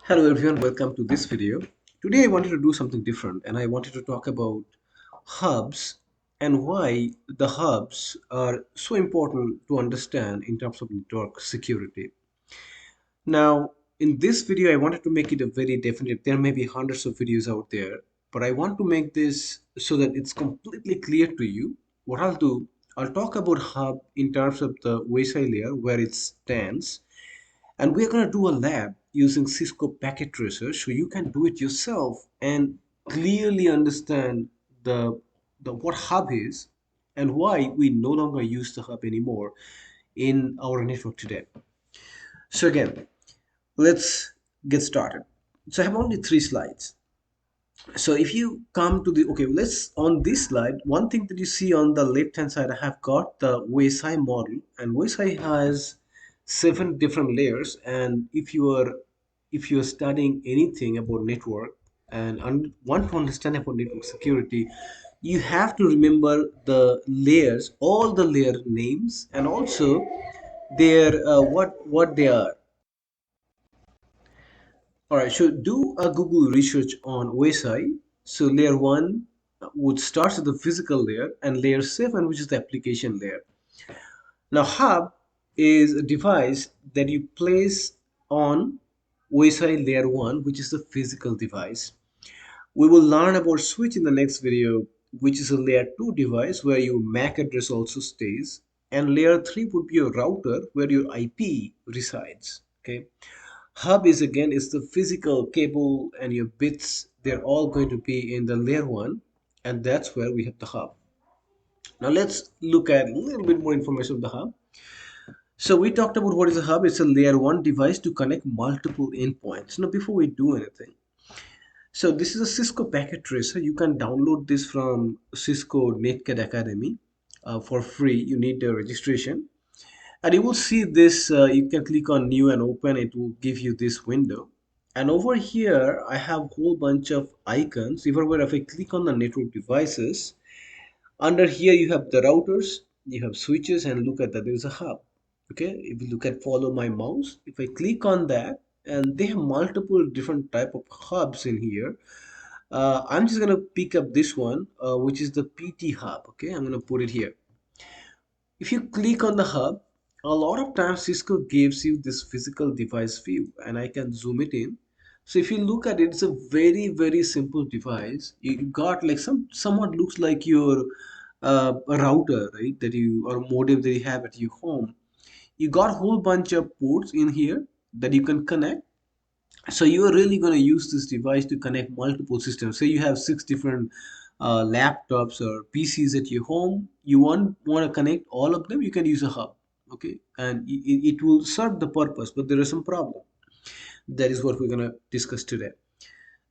Hello everyone, welcome to this video. Today I wanted to do something different and I wanted to talk about hubs and why the hubs are so important to understand in terms of network security. Now, in this video I wanted to make it a very definite. There may be hundreds of videos out there, but I want to make this so that it's completely clear to you. What I'll do, I'll talk about hub in terms of the WSI layer where it stands, and we're going to do a lab using Cisco Packet Tracer so you can do it yourself and clearly understand the what hub is and why we no longer use the hub anymore in our network today. So again, let's get started. So I have only 3 slides. So if you come to the, okay, let's, on this slide, one thing that you see on the left hand side, I have got the WSI model, and WSI has 7 different layers. And if you are studying anything about network and want to understand about network security, you have to remember the layers, all the layer names, and also their what they are. All right, so do a Google research on WSI. So layer one would start with the physical layer, and layer seven, which is the application layer. Now, hub is a device that you place on WSI layer one, which is the physical device. We will learn about switch in the next video, which is a layer 2 device where your MAC address also stays. And layer 3 would be your router where your IP resides. Okay. Hub is the physical cable and your bits, they're all going to be in the layer 1, and that's where we have the hub. Now let's look at a little bit more information of the hub. So we talked about what is a hub. It's a layer 1 device to connect multiple endpoints. Now before we do anything, so this is a Cisco Packet Tracer. You can download this from Cisco Netcat Academy for free. You need the registration. And you will see this, you can click on new and open, it will give you this window. And over here, I have a whole bunch of icons. If I click on the network devices, under here you have the routers, you have switches, and look at that, there's a hub. Okay, if you look at follow my mouse, if I click on that, and they have multiple different type of hubs in here. I'm just gonna pick up this one, which is the PT hub. Okay, I'm gonna put it here. If you click on the hub, a lot of times Cisco gives you this physical device view, and I can zoom it in. So if you look at it, it's a very, very simple device. You got like somewhat looks like your a router, right? That you, or modem that you have at your home. You got a whole bunch of ports in here that you can connect. So you are really going to use this device to connect multiple systems. Say you have 6 different laptops or PCs at your home. You want to connect all of them. You can use a hub, okay, and it will serve the purpose. But there is some problem. That is what we're going to discuss today.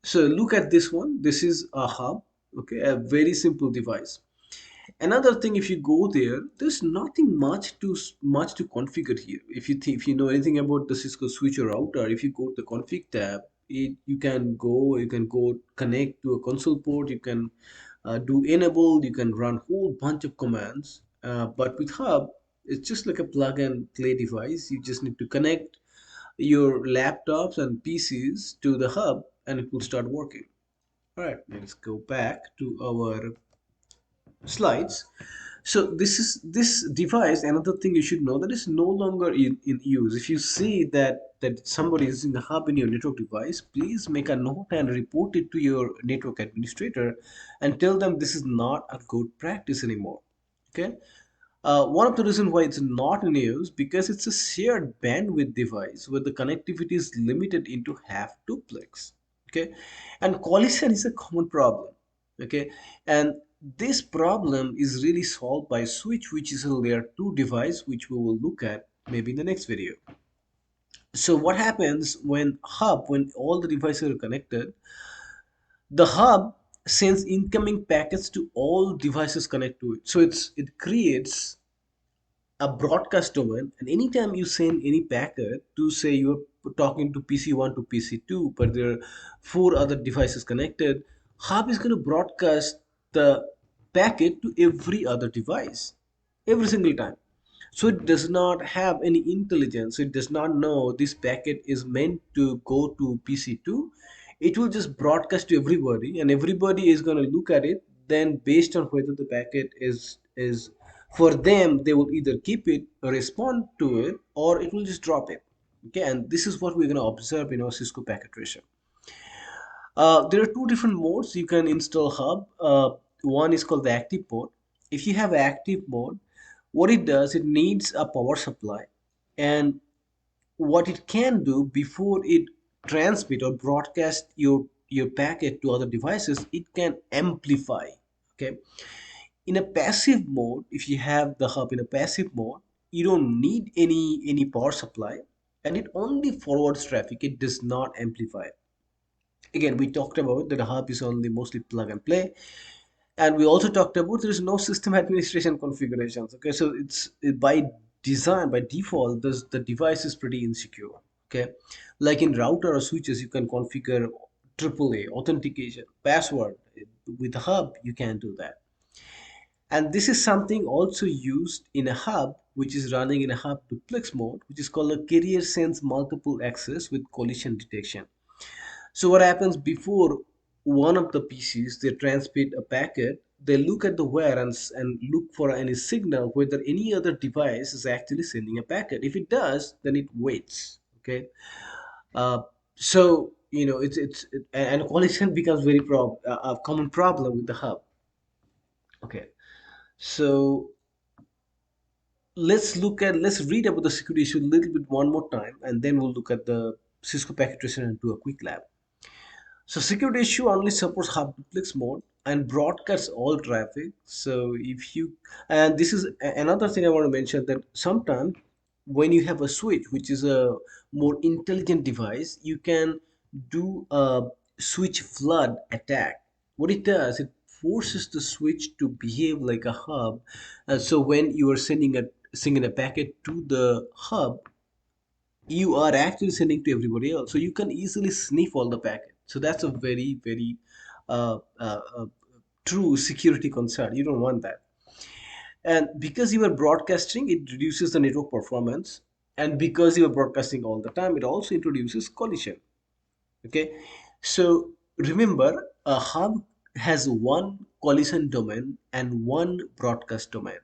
So look at this one. This is a hub, okay, a very simple device. Another thing, if you go there, there's nothing much to configure here. If you know anything about the Cisco switcher router, if you go to the config tab, you can go connect to a console port, you can do enable, you can run whole bunch of commands. But with hub, it's just like a plug and play device. You just need to connect your laptops and PCs to the hub, and it will start working. All right, let's go back to our slides. So this device, another thing you should know, that is no longer in use. If you see that somebody is using a hub in your network device, please make a note and report it to your network administrator and tell them this is not a good practice anymore. Okay. One of the reasons why it's not in use, because it's a shared bandwidth device where the connectivity is limited into half duplex. Okay, and collision is a common problem. Okay, and this problem is really solved by switch, which is a layer 2 device, which we will look at maybe in the next video. So what happens when all the devices are connected, the hub sends incoming packets to all devices connected to it. So it creates a broadcast domain, and anytime you send any packet to, say you're talking to PC1 to PC2, but there are 4 other devices connected, hub is going to broadcast the packet to every other device every single time. So it does not have any intelligence. It does not know this packet is meant to go to PC2. It will just broadcast to everybody, and everybody is going to look at it. Then based on whether the packet is for them, they will either keep it or respond to it, or it will just drop it. Okay, and this is what we're going to observe in our Cisco Packet Tracer. There are two different modes you can install Hub. One is called the active mode. If you have active mode, what it does, it needs a power supply, and what it can do before it transmit or broadcast your packet to other devices, it can amplify. Okay, in a passive mode, if you have the hub in a passive mode, you don't need any power supply, and it only forwards traffic. It does not amplify. Again, we talked about that the hub is only mostly plug and play, and we also talked about there is no system administration configurations. Okay, so it's by design, by default, the device is pretty insecure. Okay, like in router or switches, you can configure AAA authentication password. With the hub you can do that, and this is something also used in a hub which is running in a hub duplex mode, which is called a carrier sense multiple access with collision detection. So what happens before one of the PCs they transmit a packet, they look at the wire and look for any signal whether any other device is actually sending a packet. If it does, then it waits. Okay, uh, so and collision becomes very a common problem with the hub. Okay, so let's read about the security issue a little bit one more time, and then we'll look at the Cisco Packet Tracer and do a quick lab. So security issue only supports half duplex mode and broadcasts all traffic. So if you, and this is another thing I want to mention, that sometimes when you have a switch, which is a more intelligent device, you can do a switch flood attack. What it does, it forces the switch to behave like a hub. So when you are sending a packet to the hub, you are actually sending to everybody else. So you can easily sniff all the packets. So that's a very true security concern. You don't want that. And because you are broadcasting, it reduces the network performance. And because you are broadcasting all the time, it also introduces collision. Okay. So remember, a hub has one collision domain and one broadcast domain.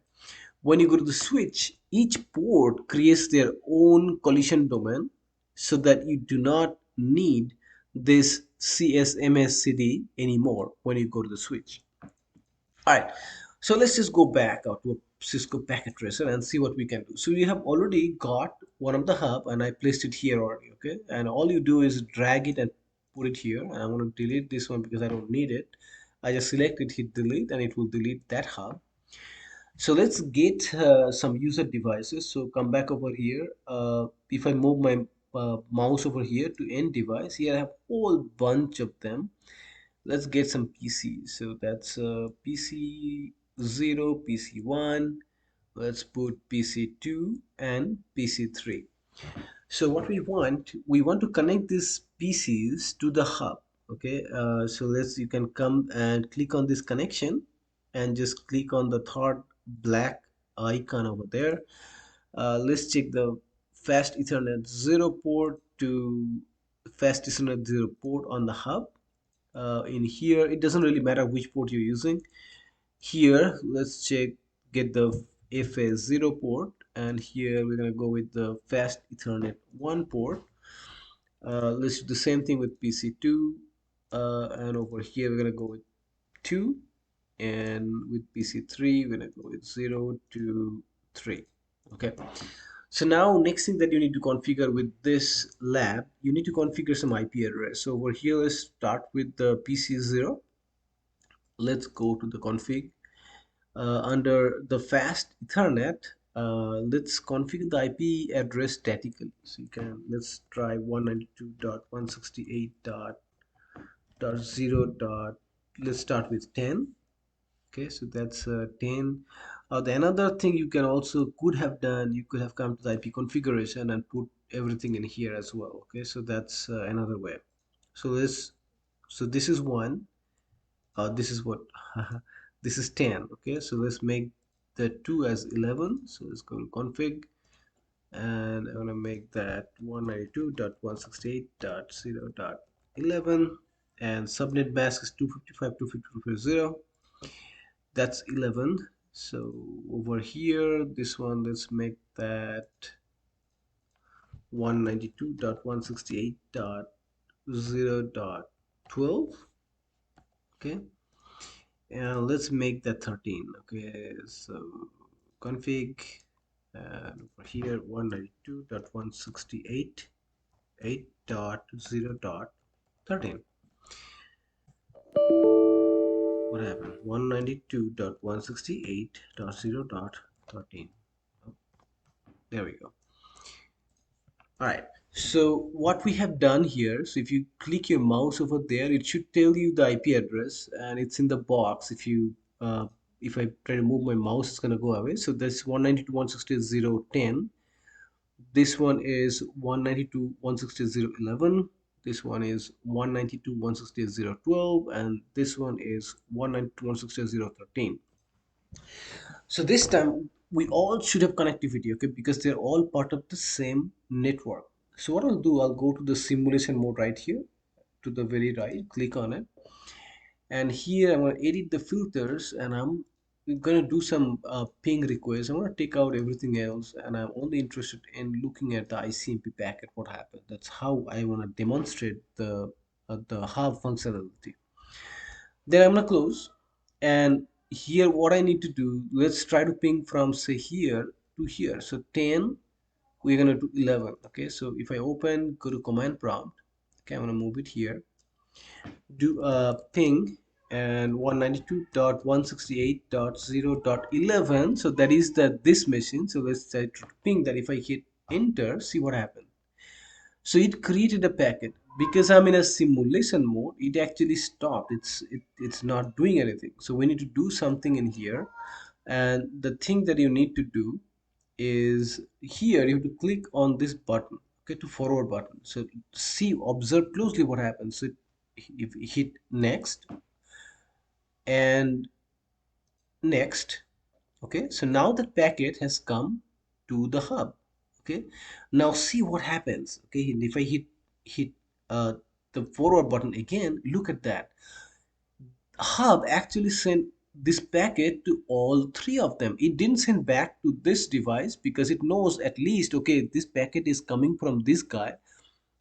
When you go to the switch, each port creates their own collision domain, so that you do not need this CSMA CD anymore when you go to the switch. All right, so let's just go back out to a Cisco Packet Tracer and see what we can do. So we have already got one of the hub, and I placed it here already. Okay, and all you do is drag it and put it here. And I'm going to delete this one because I don't need it. I just select it, hit delete, and it will delete that hub. So let's get some user devices. So come back over here. If I move my mouse over here to end device, here I have a whole bunch of them. Let's get some PCs. So that's PC 0, PC 1. Let's put PC 2 and PC 3. So what we want to connect these PCs to the hub. Okay, so you can come and click on this connection and just click on the third black icon over there. Let's check the fast Ethernet 0 port to fast Ethernet 0 port on the hub. In here, it doesn't really matter which port you're using. Here, let's get the FA0 port, and here we're gonna go with the fast Ethernet 1 port. Let's do the same thing with PC2, and over here we're gonna go with 2, and with PC3 we're gonna go with 0 to 3. Okay. So now next thing that you need to configure with this lab, you need to configure some IP address. So over here, let's start with the PC0. Let's go to the config. Under the fast Ethernet, let's configure the IP address statically. So you can, let's try 192.168.0. Let's start with 10. Okay, so that's 10. The another thing you can also could have done, you could have come to the IP configuration and put everything in here as well. Okay, so that's another way. So this is one. This is what this is 10. Okay, so let's make the 2 as 11. So let's go to config, and I'm gonna make that 192.168.0.11, and subnet mask is 255.252.0. That's 11. So over here, this one, let's make that 192.168.0.12. Okay, and let's make that 13. Okay, so config, and over here 192.168.8.0.13. What happened? 192.168.0.13. There we go. All right. So what we have done here, so if you click your mouse over there, it should tell you the IP address, and it's in the box. If I try to move my mouse, it's gonna go away. So that's 192.168.0.10. This one is 192.168.0.11. This one is 192.168.0.12, and this one is 192.168.0.13. So this time we all should have connectivity, okay, because they're all part of the same network. So what I'll do, I'll go to the simulation mode right here, to the very right, click on it, and here I'm going to edit the filters, and I'm going to do some ping requests. I'm going to take out everything else, and I'm only interested in looking at the ICMP packet, what happened. That's how I want to demonstrate the hub functionality. Then I'm gonna close, and here what I need to do, let's try to ping from say here to here. So 10, we're gonna do 11. Okay, so if I open, go to command prompt, okay, I'm gonna move it here, do a ping, and 192.168.0.11. So that is this machine. So let's try to ping that. If I hit enter, see what happens. So it created a packet. Because I'm in a simulation mode, it actually stopped. It's not doing anything. So we need to do something in here, and the thing that you need to do is here you have to click on this button, okay, to forward button. So see, observe closely what happens. So if you hit next and next, okay, so now the packet has come to the hub. Okay, now see what happens. Okay, and if I hit uh, the forward button again, look at that. Hub actually sent this packet to all three of them. It didn't send back to this device because it knows at least, okay, this packet is coming from this guy,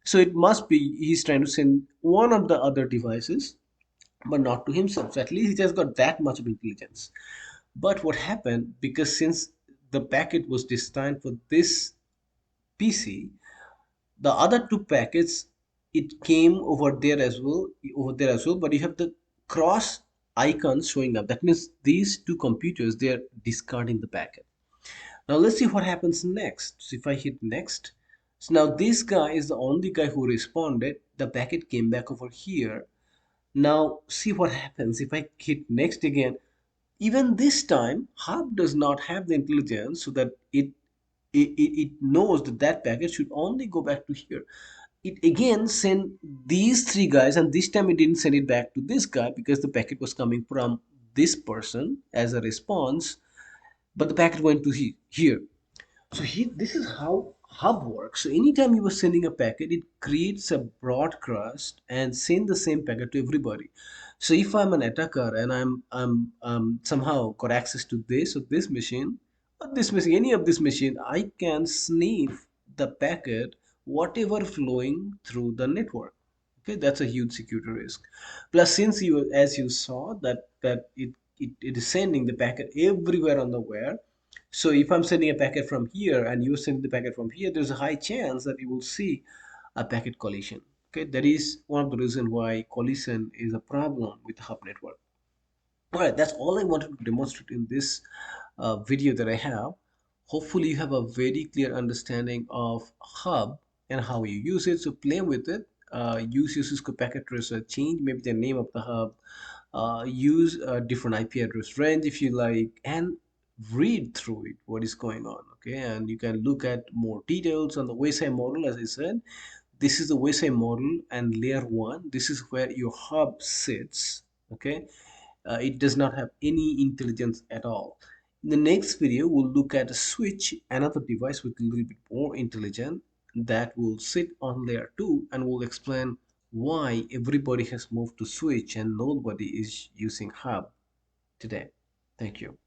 so it must be he's trying to send one of the other devices, but not to himself. So at least he just got that much of intelligence. But what happened, because since the packet was destined for this PC, the other two packets, it came over there as well, but you have the cross icons showing up. That means these two computers, they are discarding the packet. Now let's see what happens next. So if I hit next, so now this guy is the only guy who responded. The packet came back over here. Now see what happens if I hit next again. Even this time, Hub does not have the intelligence so that it knows that that packet should only go back to here. It again sent these three guys, and this time it didn't send it back to this guy because the packet was coming from this person as a response, but the packet went to here. So this is how Hub works. So anytime you are sending a packet, it creates a broadcast and send the same packet to everybody. So if I'm an attacker and I'm somehow got access to this machine, or this machine, any of this machine, I can sniff the packet, whatever flowing through the network. Okay, that's a huge security risk. Plus, since you, as you saw, it is sending the packet everywhere on the wire. So if I'm sending a packet from here and you're sending the packet from here, there's a high chance that you will see a packet collision. Okay, that is one of the reasons why collision is a problem with the hub network. All right, that's all I wanted to demonstrate in this video that I have. Hopefully you have a very clear understanding of hub and how you use it. So play with it, use your Cisco Packet Tracer, change maybe the name of the hub, use a different IP address range if you like, and read through it what is going on. Okay, and you can look at more details on the WSI model. As I said, this is the WSI model, and layer 1, this is where your hub sits. Okay, it does not have any intelligence at all. In the next video, we'll look at a switch, another device with a little bit more intelligent that will sit on layer 2, and we'll explain why everybody has moved to switch and nobody is using hub today. Thank you.